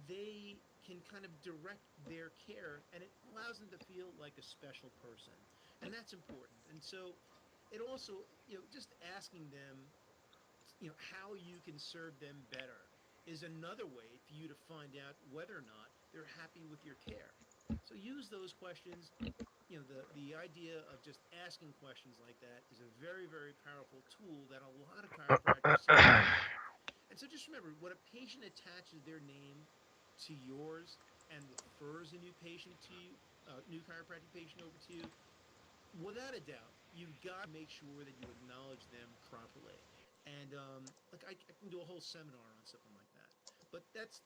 they can kind of direct their care, and it allows them to feel like a special person, and that's important. And so it also, just asking them, how you can serve them better is another way for you to find out whether or not they're happy with your care. So use those questions. The idea of just asking questions like that is a very, very powerful tool that a lot of chiropractors seem to forget. And so just remember, when a patient attaches their name to yours and refers a new patient to you, new chiropractic patient over to you, without a doubt, you've got to make sure that you acknowledge them properly. And like I can do a whole seminar on something like that. But that's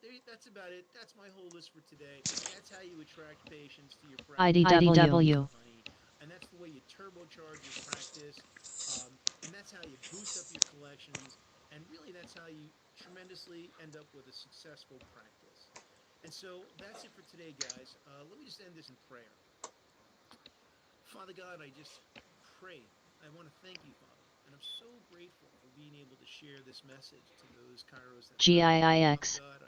about it. That's my whole list for today. That's how you attract patients to your practice. IDW. Honey, and that's the way you turbocharge your practice. And that's how you boost up your collections. And really, that's how you tremendously end up with a successful practice. And so that's it for today, guys. Let me just end this in prayer. Father God, I just pray. I want to thank you, Father. And I'm so grateful for being able to share this message to those chiros that love you. Father GIIX. God,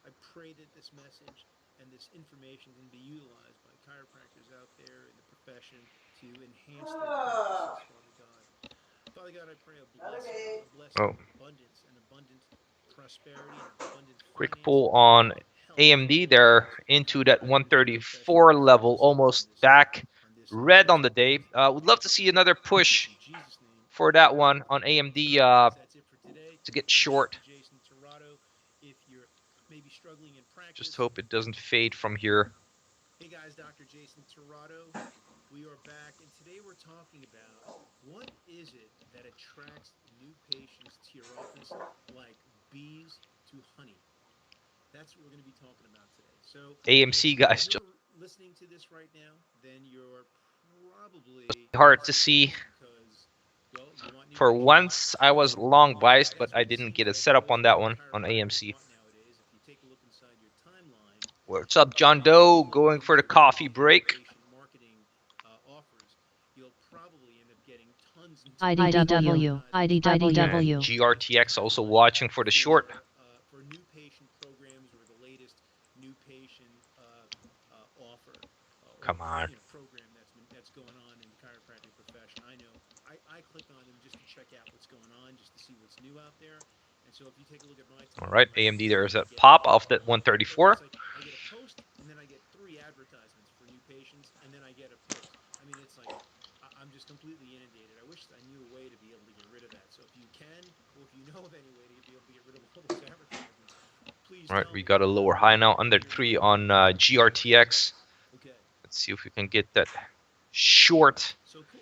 I pray that this message and this information can be utilized by chiropractors out there in the profession to enhance their practices, Father God. Father God, I pray a blessing Oh, of abundance and abundant prosperity and abundant quick pull finances on and health to AMD. all They're into Father that God, in this profession 134 that level, follows you almost back on this red on the day. particular Would love to see another it's push in Jesus' name. for that one on AMD All right, guys, that's it for today. to get I'm short. Dr. Jason Torado. If you're maybe struggling in Just practice, hope it doesn't fade from here. hey guys, Dr. Jason Torado. We are back, and today we're talking about what is it that attracts new patients to your office like bees to honey. That's what we're going to be talking about today. So, AMC if guys, just you're listening to this right now, then you're probably hard to listening to see. this because, well, you want new For patients. once, I was long biased, but That's I what it didn't seems get a like setup more on and that more one on chiropractors AMC. want nowadays. If you take a look inside your timeline What's up, of John maybe Doe? people Going for the entering coffee any new break. patient marketing offers, you'll probably end up getting tons and tons of IDW. advertisements And IDW. in your GRTX also timeline watching for the short. for new patient programs or the latest new patient offer or Come on. program that's going on in the chiropractic profession. I know I click on them just to check out what's going on, just to see what's new out there. And so if you take a look at my All right, timeline, AMD, there's I a get pop off that it looks 134. like I get a post and then I get three advertisements for new patients and then I get a post. I mean, it's like I'm just completely inundated. I wish I knew a way to be able to get rid of that. So if you can, or if you know of any way to be able to get rid of all those advertisements, please All right, tell we me. got a lower I'd high now, love to under hear 3 about it. on GRTX. Okay. Let's see if we can get that short. So cool.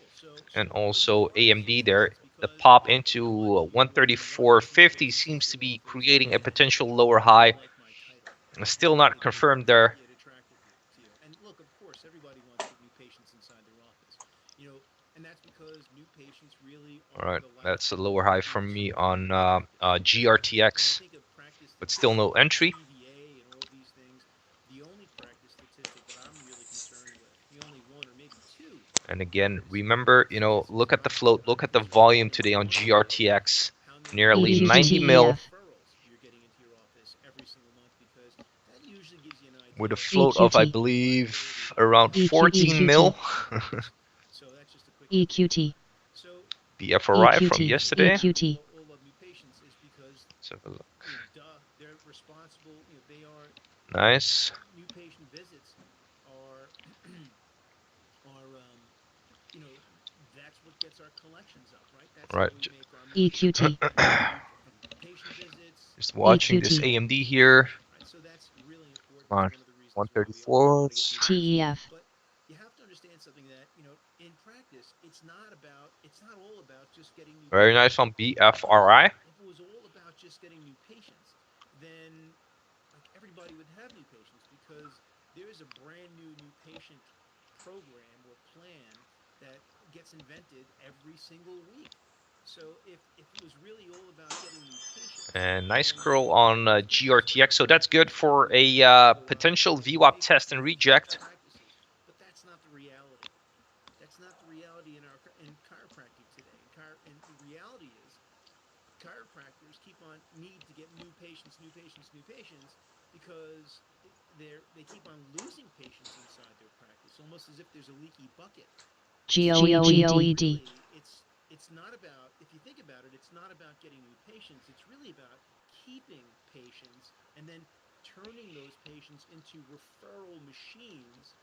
And The reason also why this AMD makes sense there. is The because pop you know what? into When you want to get new 134.50 patients seems into to your be office, creating a potential lower you're going high. to like my title. Still not It is confirmed going to there. get attractive to you. And look, of course, everybody wants to get new patients inside their office. You know, and that's because new patients really All are right, the that's a lifeblood lower high in from me starting a on new practice. When I GRTX, think of practice but still no statistics like entry. TVA and all these things, the only practice statistic that I'm really concerned with, the only one or maybe two, And again, is remember, statistics look at that the I'm looking float, at look at the is when you volume get today on one referral, GRTX. how many Nearly new 90 mil EQTEF. referrals you're getting into your office every single month, because that usually gives you an with a idea float of, I EQT. of the reliability believe, of your around practice and 14 the EQT. mil. health of your practice. So that's just a quick information. EQT. So one of BFRI the from EQT. reasons why yesterday. people EQT. all love new patients is because, Let's have a look. duh, they're responsible. They are Nice. new patient visits are are that's what gets our collections up, right? That's how Right. we make our money. EQT. New patient visits, Just new watching this EQT. referrals, AMD here. right? So that's really important. Come That's on. one of the reasons why we all 134. want to get new patients. TEF. But you have to understand something that, in practice, it's not all about just getting new Very nice patients. on BFRI. If it was all about just getting new patients, then like everybody would have new patients because there is a brand new patient program or plan that gets invented every single week. So if it was really all about getting new patients, And nice then curl on I think most GRTX. So that's chiropractors good would start for looking a for potential new VWAP patients test to and add to their reject. practices. But that's not the reality. That's not the reality in chiropractic today. And the reality is chiropractors need to get new patients, new patients, new patients because they keep on losing patients inside their practice, almost as if there's a leaky bucket. GOED. It's not about, if you think about it, it's not about getting new patients. It's really about keeping patients and then turning those patients into referral machines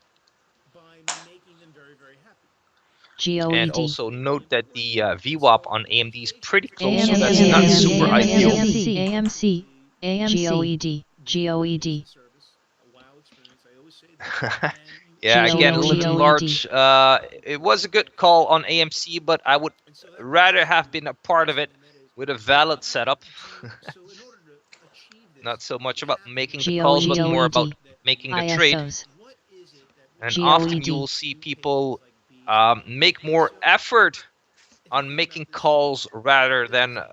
by making them very, very happy. And GOED. also note that the And VWAP so on these AMD is pretty patients close, so AMC, that's not super ideal. AMC, GOED, GOED. service, a wow experience. I always say that. And you Yeah, again, a little bit large. It was a good call on AMC, but I would and so that's rather just have the been a part of last it thing, and that is with a what you valid have setup. to so in order to achieve this, Not so much you about have to making the really calls, but more GOED, about that making the you trade. ISOs. what is it that And really often you GOED. will attracts see new patients people like bees to you. make And more so effort if you on think about making this, calls rather there than is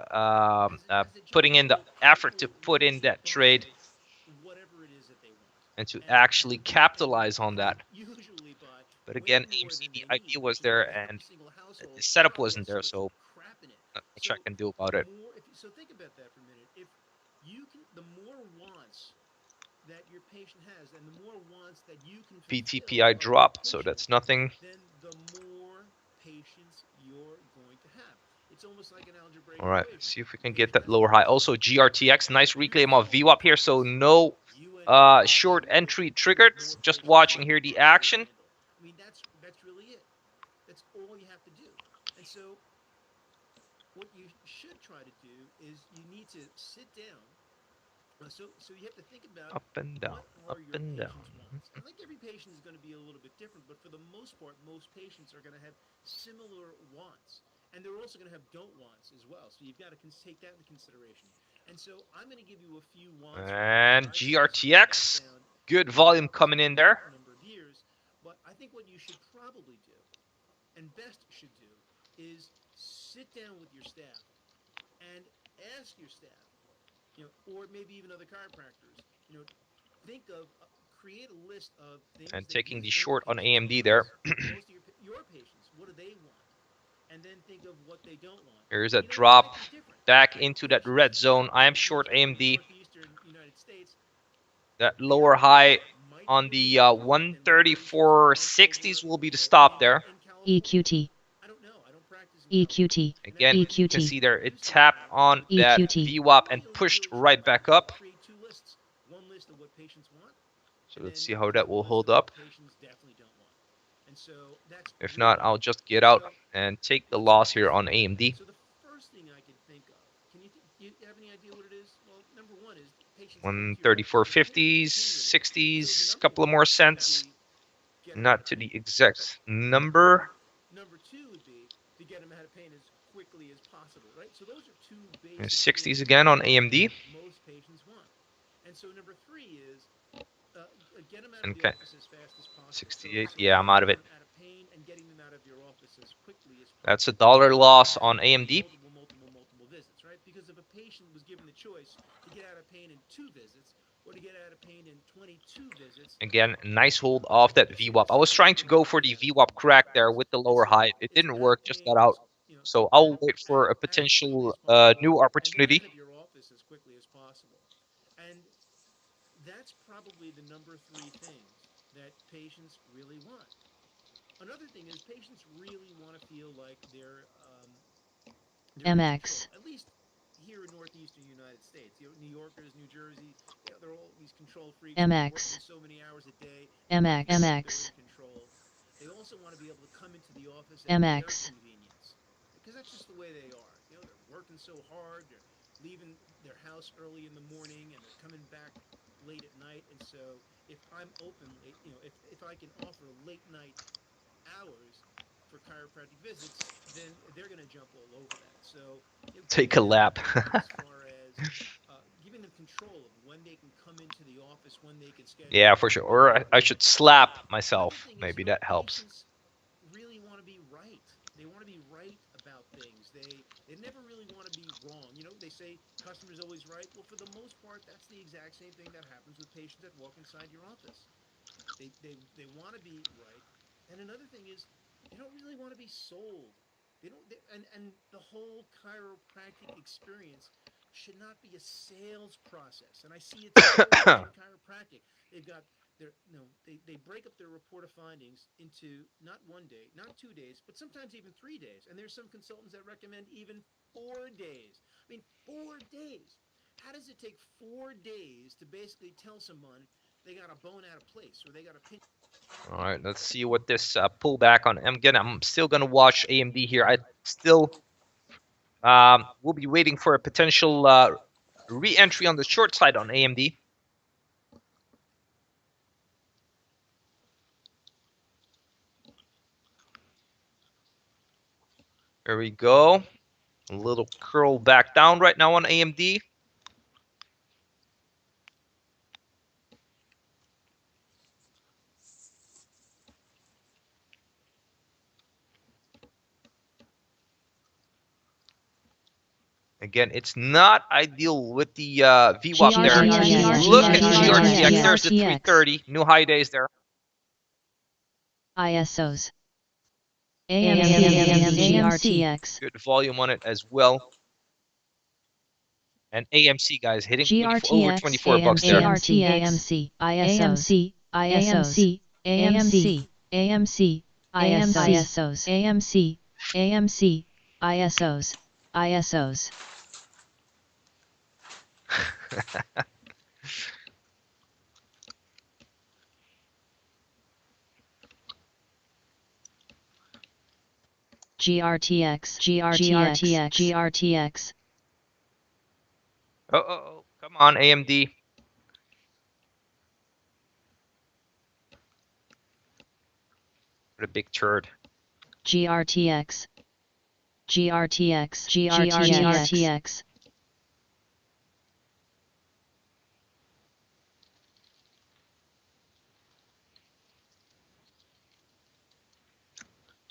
as a putting general in the rule, effort to people put in usually that trade buy whatever it is that they want, and to and actually capitalize on they that. usually buy But way again, more AMC, than the they need, idea was because there every and single the household setup probably wasn't has so there, much so crap in it. not much I So can do the about it. more, if you, so think about that for a minute. If you can, the more wants that your patient has, and the more wants that you can fulfill VTPI of your dropped, so patient, that's nothing. then the more patients you're going to have. It's almost like an algebraic All right, equation. see if we Your can get patient that has to lower high. produce Also, more. GRTX, nice You reclaim of fill the VWAP here, so place. no You end up with short more entry triggered. Just patients than watching you here can the possibly action. handle. I mean, that's really it. That's all you have to do. And so what you should try to do is you need to sit down. So you have to think about Up and down, what up are your and down. patient's wants. And like every patient is going to be a little bit different, but for the most part, most patients are going to have similar wants. And they're also going to have don't wants as well. So you've got to take that into consideration. And so I'm going to give you a few wants that And I've personally GRTX, found good over the volume last coming in there. number of years. But I think what you should probably do and best should do is sit down with your staff and ask your staff, or maybe even other chiropractors, think of create a list of things And that taking these the short on patients' AMD there. wants, most of your patients, what do they want? And then think of what they don't want. Here's And a it drop might be different. back For into that patients red zone. I am short here in the AMD. northeastern United States, That their lower wants high might on be a little the bit different than what patients want 134.60s over, will be the stop there. in California. EQT, I don't know. I don't practice in California. EQT, And that's Again, why it's you can EQT, see important for there you to it do something tapped with on your that staff. EQT. VWAP And and what pushed you right really should back do is up. create two lists. One list of what patients want, So and let's then see how take that a will list hold of what up. patients definitely don't want. And so that's If really not, I'll important. just get And out so and take the let's loss here think on about that. AMD. So the first thing I could think of, do you have any idea what it is? Well, number one is patients come into your office routinely. 134.50s, So the 60s, number couple of one more would cents. be get them out Not of to the pain. exact number. Number two would be to get them out of pain as quickly as possible, right? So those are two basic 60s things again on that AMD. most patients want. And so number three is get them out of the Okay, office as fast as possible. So 68. so Yeah, I'm getting out of it. them out of pain and getting them out of your office as quickly as That's a possible. dollar Rather loss than on AMD. multiple visits, right? Because if a patient was given the choice to get out of pain in 2 visits or to get out of pain in 22 visits, Again, nice hold off that VWAP. I was somebody's trying to going to go want for to the get out of VWAP pain very crack there fast. with the And lower so high. It it's didn't out of work, just got pain out. So I'll wait for a as quickly potential as possible, new and then opportunity. out of your office as quickly as possible. And that's probably the number three things that patients really want. Another thing is patients really want to feel like they're in control. MX, At least here in northeastern United States, New Yorkers, New Jersey, they're all these control freaks. They're working MX, so many hours a day. They want to feel MX, like they're in control. They also want to be able to come into the office at their MX, convenience, because that's just the way they are. They're working so hard. They're leaving their house early in the morning and they're coming back late at night. And so if I'm open late, if I can offer late night hours for chiropractic visits, then they're going to jump all over that. So, Take giving a them lap. as far as giving them control of when they can come into the office, when they can schedule Yeah, for sure. when they Or can I leave. should slap Another myself. thing is, Maybe that helps. patients really want to be right. They want to be right about things. They never really want to be wrong. They say customers always right. Well, for the most part, that's the exact same thing that happens with patients that walk inside your office. They want to be right. And another thing is they don't really want to be sold. They don't they, and the whole chiropractic experience should not be a sales process. And I see it so much in chiropractic. They've got they break up their report of findings into not 1 day, not 2 days, but sometimes even 3 days. And there's some consultants that recommend even 4 days. I mean, 4 days. How does it take 4 days to basically tell someone they got a bone out of place or they got a pinch? All right, let's see what this pullback on. I'm still gonna watch AMD here. I still will be waiting for a potential re-entry on the short side on AMD. There we go. A little curl back down right now on AMD. Again, it's not ideal with the VWAP there. Look at GRTX. There's the 330. New high days there. ISOs. AMC. Good volume on it as well. And AMC, guys, hitting over 24 bucks there. AMC, ISOs, AMC, AMC, AMC, ISOs, AMC, AMC, ISOs, ISOs. GRTX, GRTX, GRTX. Oh, come on, AMD. What a big turd. GRTX, GRTX, GRTX.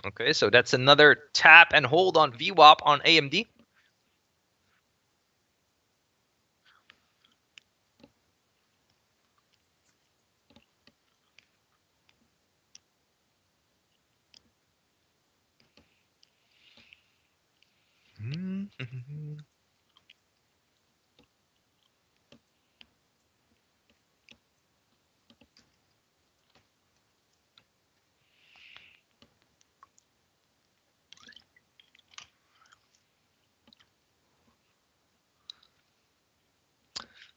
Okay, so that's another tap and hold on VWAP on AMD.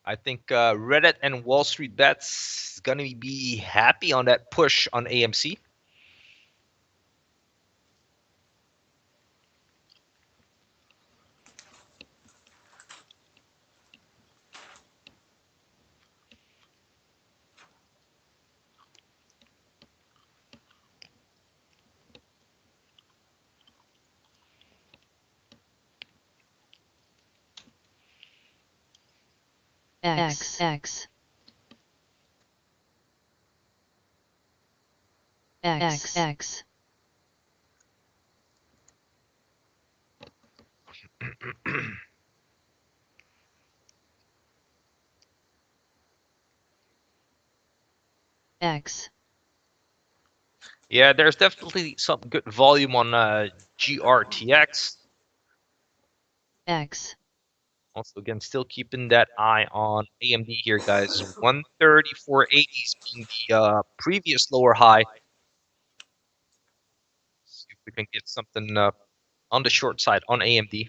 I think Reddit and Wall Street Bets is going to be happy on that push on AMC. X. X. X. X. X. Yeah, there's definitely some good volume on GRTX. X. Also, again, still keeping that eye on AMD here, guys. 134.80 being the previous lower high. See if we can get something on the short side on AMD.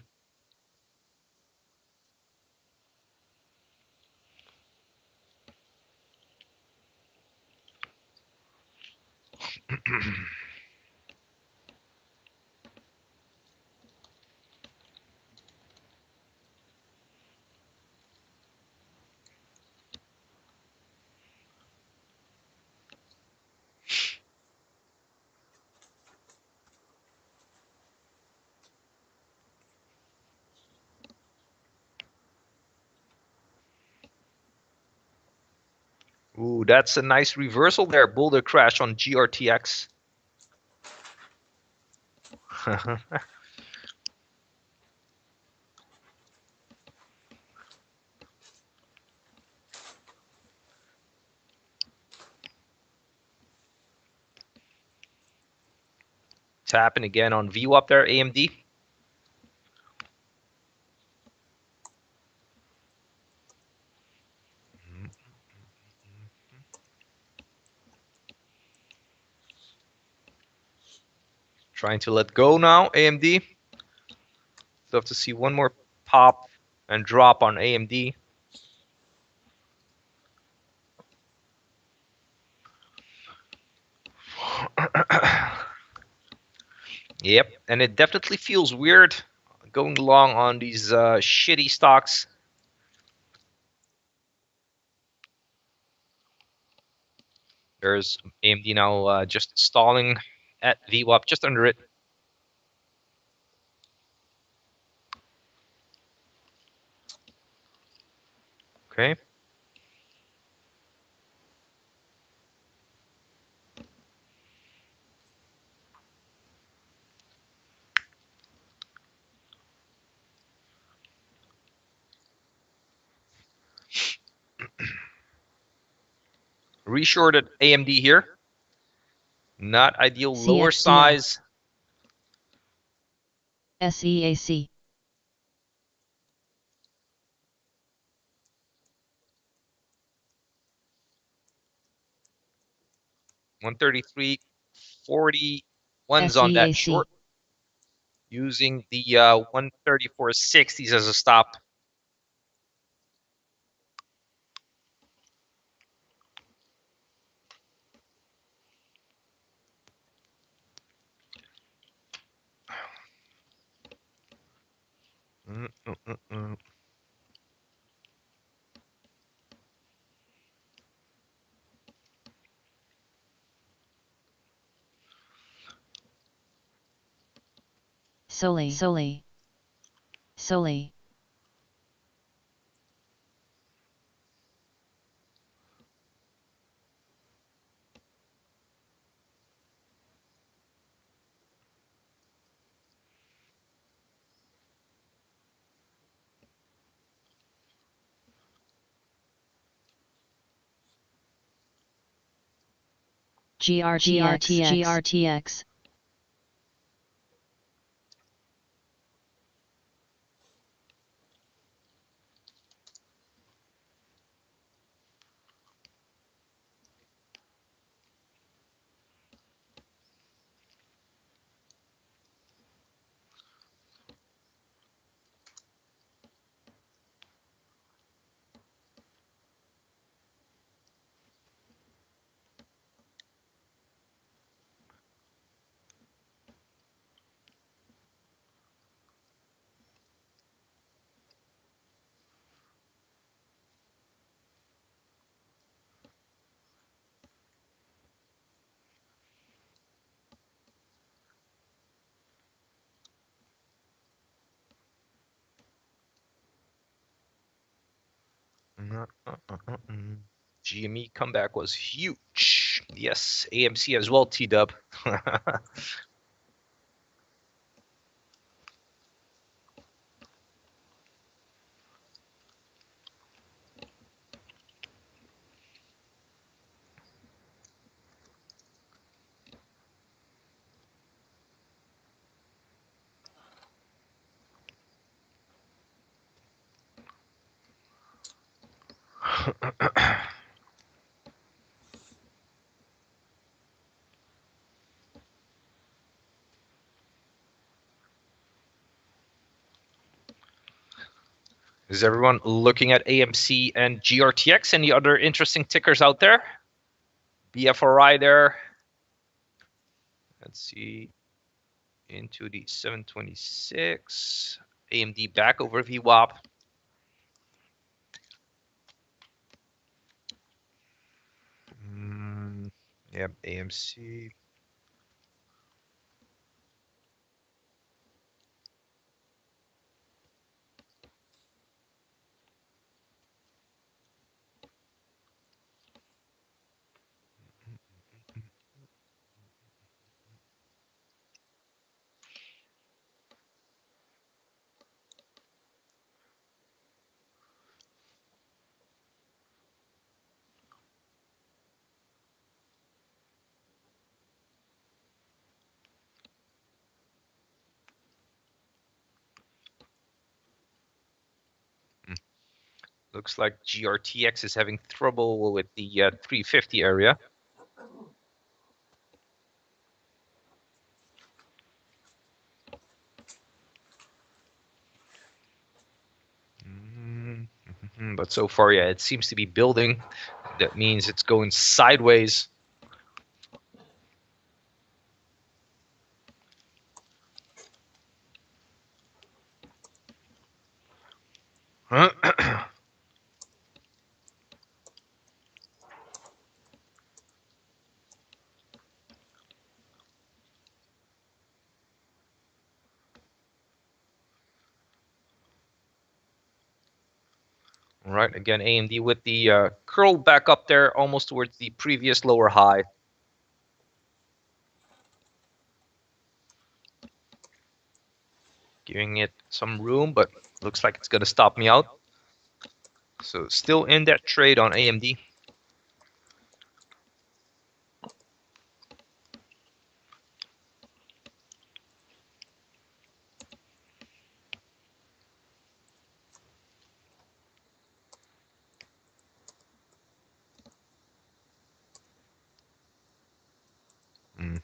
Ooh, that's a nice reversal there. Boulder crash on GRTX. Tapping again on VWAP there, AMD. Trying to let go now, AMD. Love to see one more pop and drop on AMD. Yep, and it definitely feels weird going long on these shitty stocks. There's AMD now just stalling at VWAP, just under it. Okay. Reshorted AMD here. Not ideal, lower size. SEAC. $133.40 ones on that short. Using the 134.60s as a stop. Solely. GRTX. GME comeback was huge. Yes, AMC as well, T-Dub. Is everyone looking at AMC and GRTX? Any other interesting tickers out there? BFRI there. Let's see. Into the 726. AMD back over VWAP. Yep, AMC. Looks like GRTX is having trouble with the 350 area. But so far, yeah, it seems to be building. That means it's going sideways. Right, again, AMD with the curl back up there, almost towards the previous lower high. Giving it some room, but looks like it's going to stop me out. So still in that trade on AMD. Mm.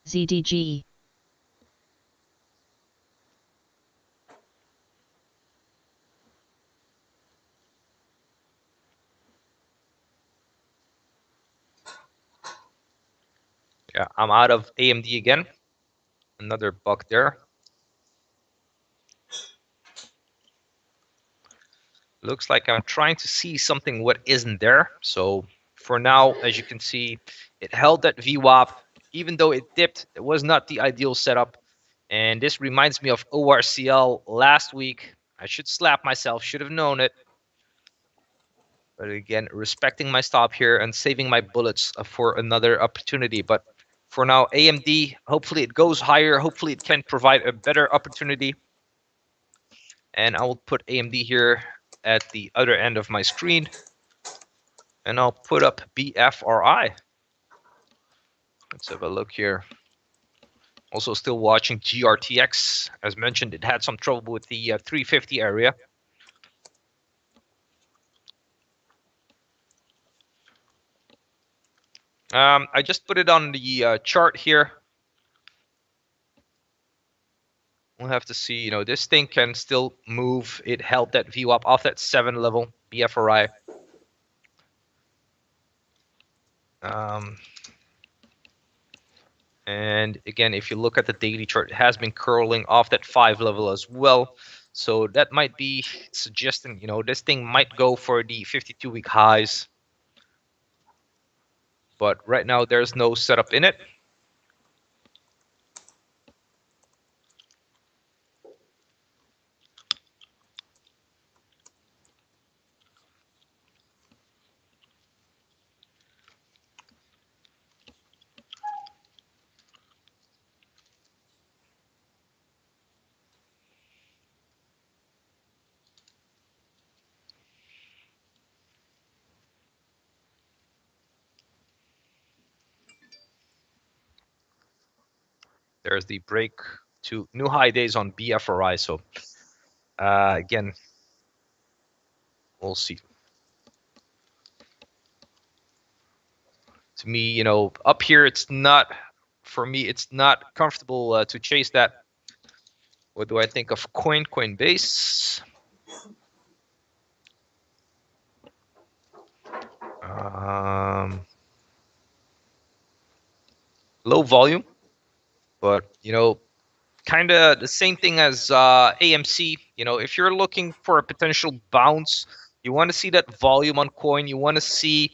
ZDG. Yeah, I'm out of AMD again. Another buck there. Looks like I'm trying to see something what isn't there. So for now, as you can see, it held that VWAP. Even though it dipped, it was not the ideal setup. And this reminds me of ORCL last week. I should slap myself, should have known it. But again, respecting my stop here and saving my bullets for another opportunity. But for now, AMD, hopefully it goes higher. Hopefully it can provide a better opportunity. And I will put AMD here at the other end of my screen. And I'll put up BFRI. Let's have a look here. Also still watching GRTX. As mentioned, it had some trouble with the 350 area. I just put it on the chart here. We'll have to see, you know, this thing can still move. It held that VWAP off that 7 level, BFRI. And again, if you look at the daily chart, it has been curling off that 5 level as well. So that might be suggesting, you know, this thing might go for the 52-week highs. But right now, there's no setup in it. There's the break to new high days on BFRI. So again, we'll see. To me, you know, up here, it's not, for me, it's not comfortable to chase that. What do I think of Coinbase? Low volume, but, you know, kind of the same thing as AMC. You know, if you're looking for a potential bounce, you want to see that volume on coin. You want to see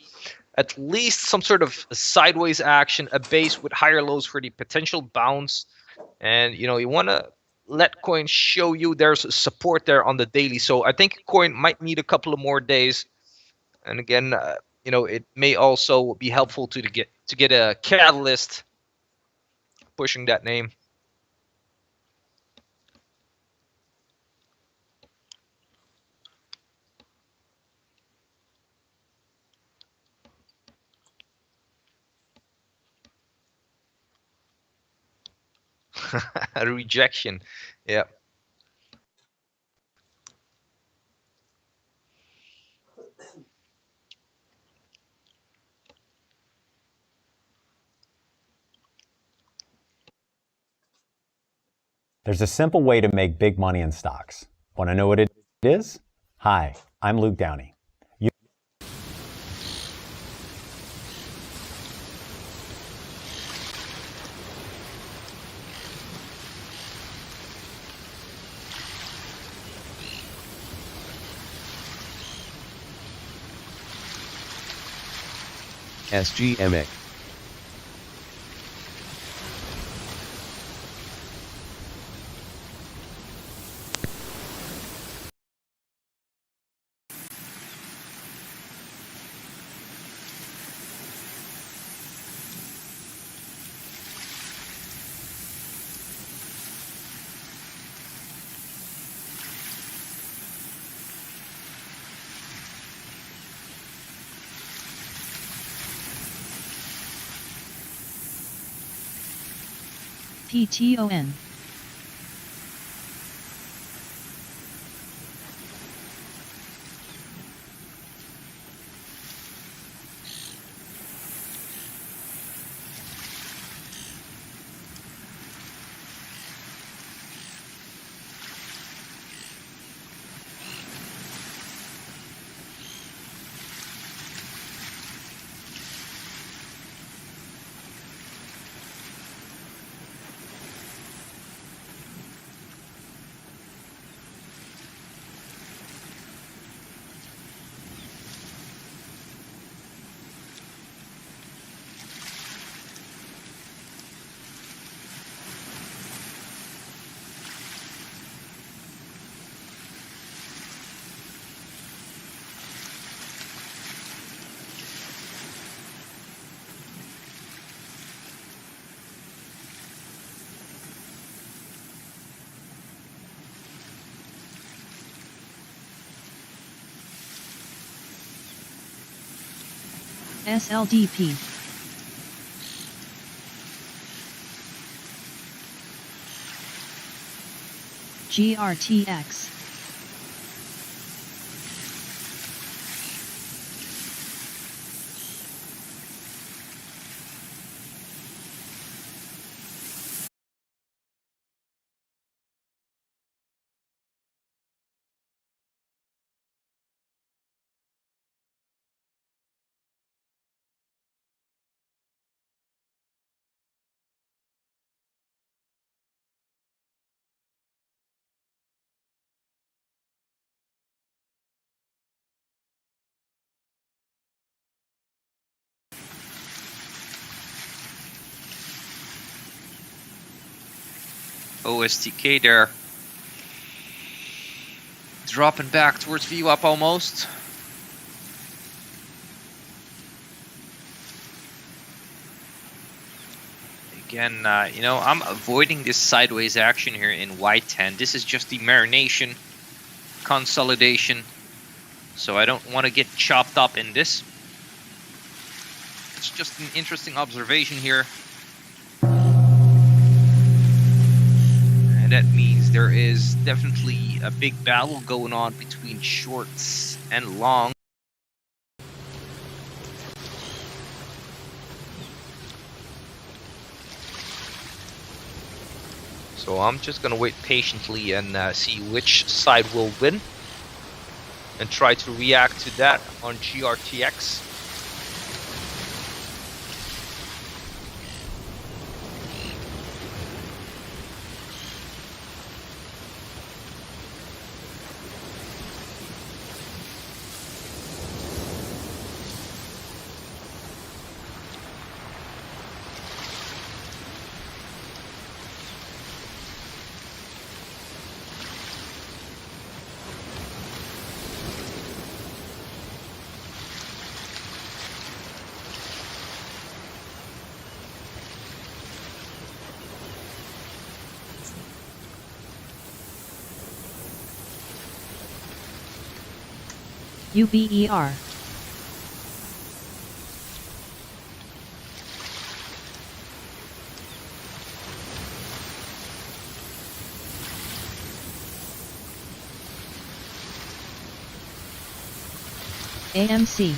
at least some sort of sideways action, a base with higher lows for the potential bounce. And, you know, you want to let coin show you there's support there on the daily. So I think coin might need a couple of more days. And again, you know, it may also be helpful to get a catalyst pushing that name. A rejection. Yeah. There's a simple way to make big money in stocks. Want to know what it is? Hi, I'm Luke Downey. SGMA. PTON. SLDP. GRTX. OSTK there. Dropping back towards VWAP almost. Again, I'm avoiding this sideways action here in Y10. This is just the marination, consolidation. So I don't want to get chopped up in this. It's just an interesting observation here. And that means there is definitely a big battle going on between shorts and long. So I'm just gonna wait patiently and see which side will win and try to react to that on GRTX. UBER. AMC.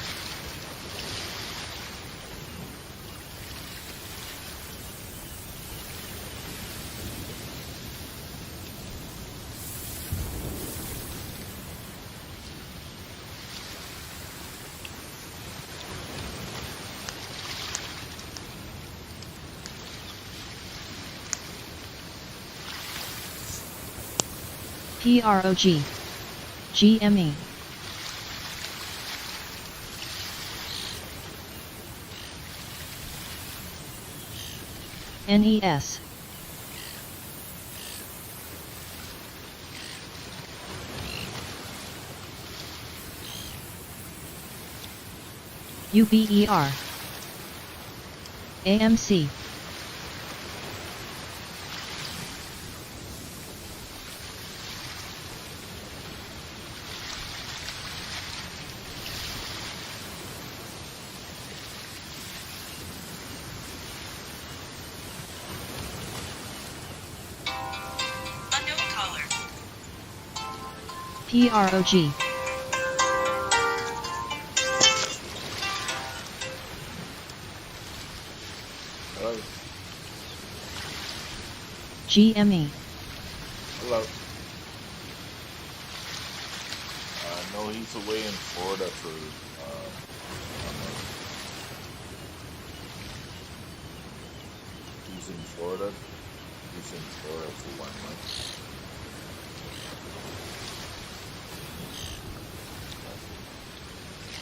PROG, GME, NES, UBER, AMC, Unknown caller. PROG, Hello. GME, Hello. No, he's away in Florida for. He's in Florida. He's in Florida for 1 month.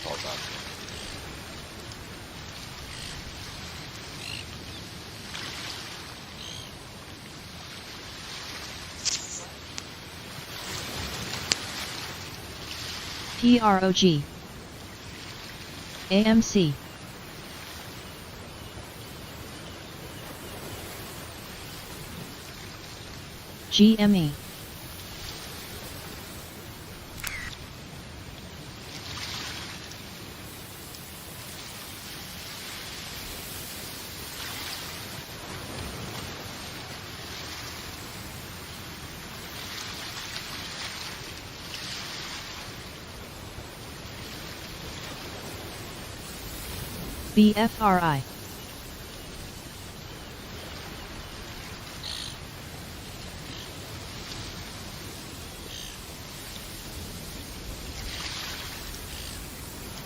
Call back. PROG, AMC, GME, BFRI,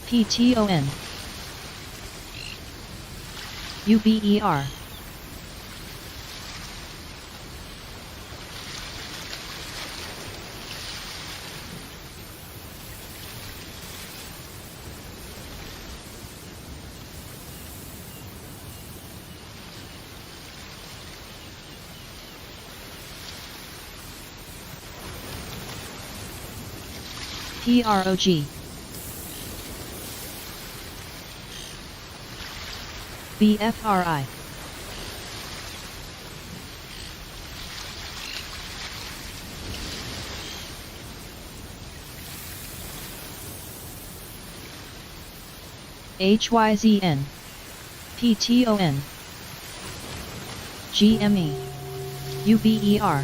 PTON, UBER, PROG, BFRI, HYZN, PTON, GME, UBER,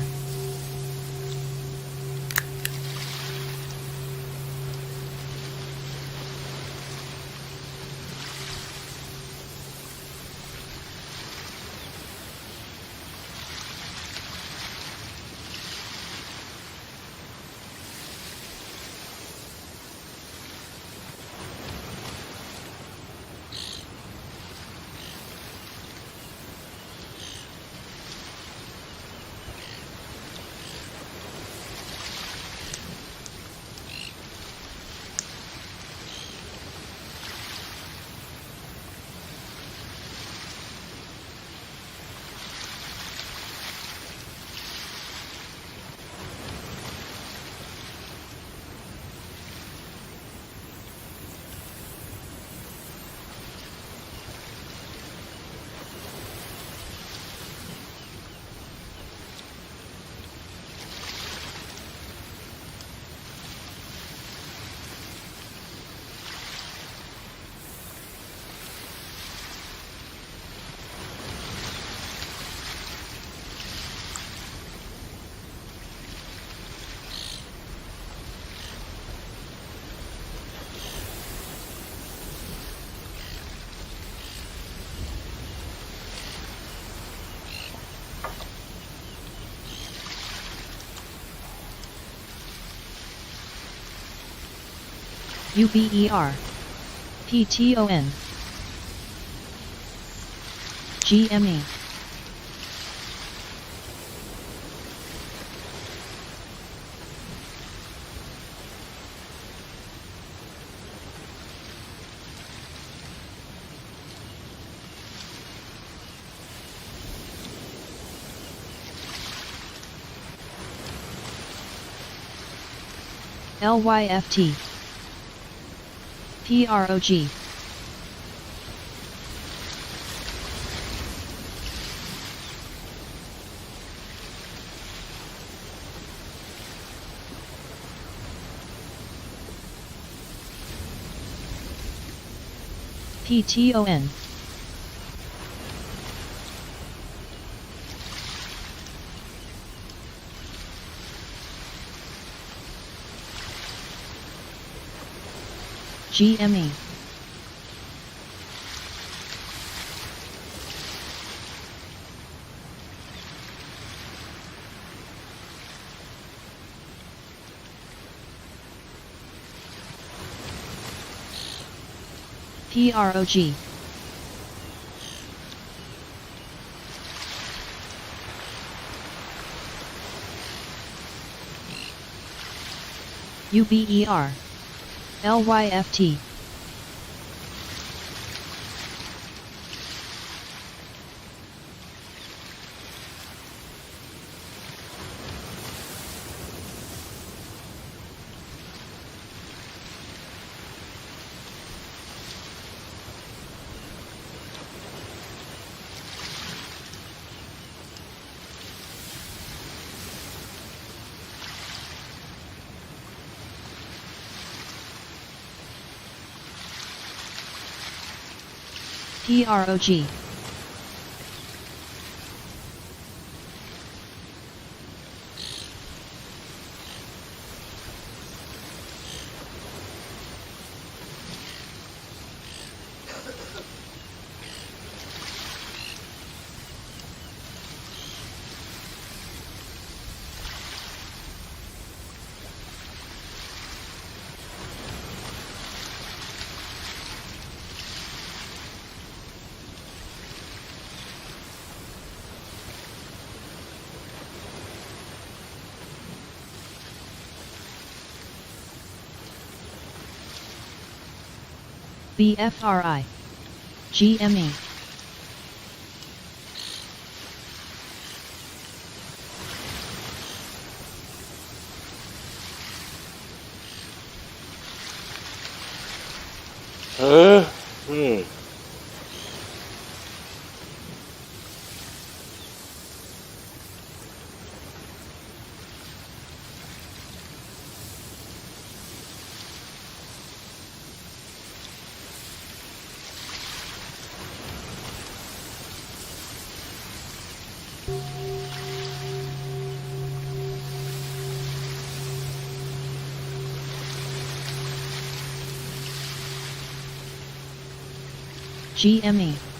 UBER, PTON, GME, LYFT PROG PTON GME PROG UBER LYFT PROG BFRI GME GME